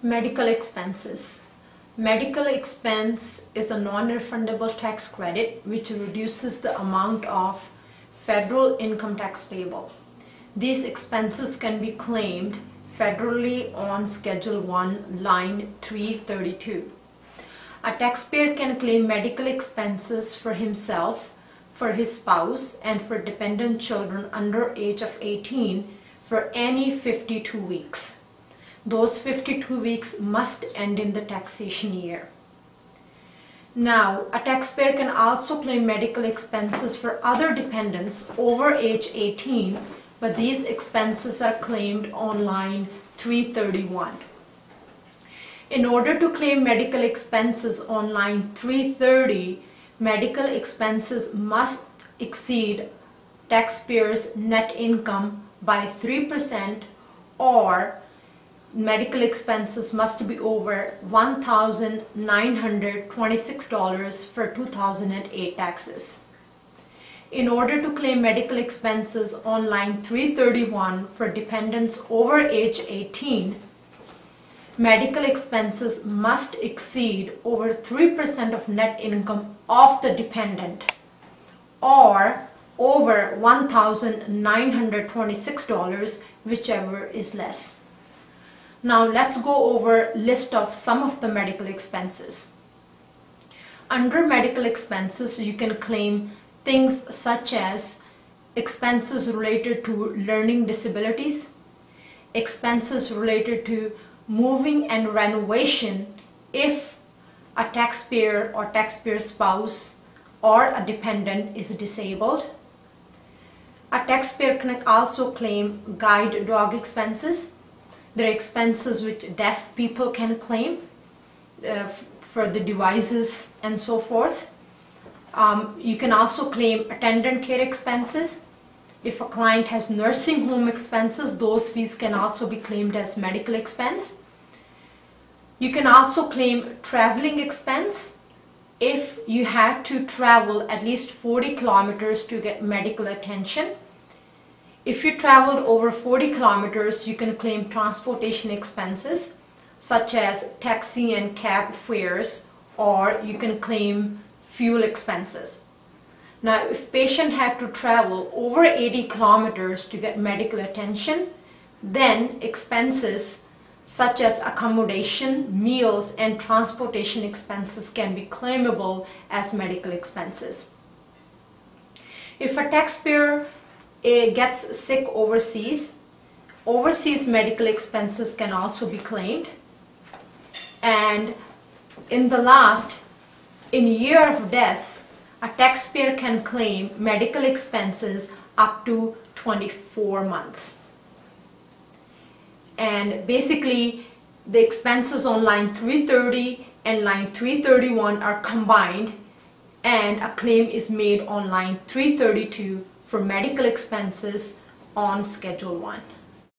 Medical expenses. Medical expense is a non-refundable tax credit which reduces the amount of federal income tax payable. These expenses can be claimed federally on Schedule 1, line 332. A taxpayer can claim medical expenses for himself, for his spouse, and for dependent children under age of 18 for any 52 weeks. Those 52 weeks must end in the taxation year. Now, a taxpayer can also claim medical expenses for other dependents over age 18, but these expenses are claimed on line 331. In order to claim medical expenses on line 330, medical expenses must exceed taxpayer's net income by 3%, or medical expenses must be over $1,926 for 2008 taxes. In order to claim medical expenses on line 331 for dependents over age 18, medical expenses must exceed over 3% of net income of the dependent, or over $1,926, whichever is less. Now let's go over a list of some of the medical expenses. Under medical expenses, you can claim things such as expenses related to learning disabilities, expenses related to moving and renovation if a taxpayer or taxpayer spouse or a dependent is disabled. A taxpayer can also claim guide dog expenses. There are expenses which deaf people can claim for the devices and so forth. You can also claim attendant care expenses. If a client has nursing home expenses, those fees can also be claimed as medical expense. You can also claim traveling expense if you had to travel at least 40 kilometers to get medical attention. If you traveled over 40 kilometers, you can claim transportation expenses such as taxi and cab fares, or you can claim fuel expenses. Now, if patient had to travel over 80 kilometers to get medical attention, then expenses such as accommodation, meals, and transportation expenses can be claimable as medical expenses. If a taxpayer gets sick overseas, overseas medical expenses can also be claimed. And in year of death, a taxpayer can claim medical expenses up to 24 months. And basically, the expenses on line 330 and line 331 are combined, and a claim is made on line 332 for medical expenses on Schedule 1.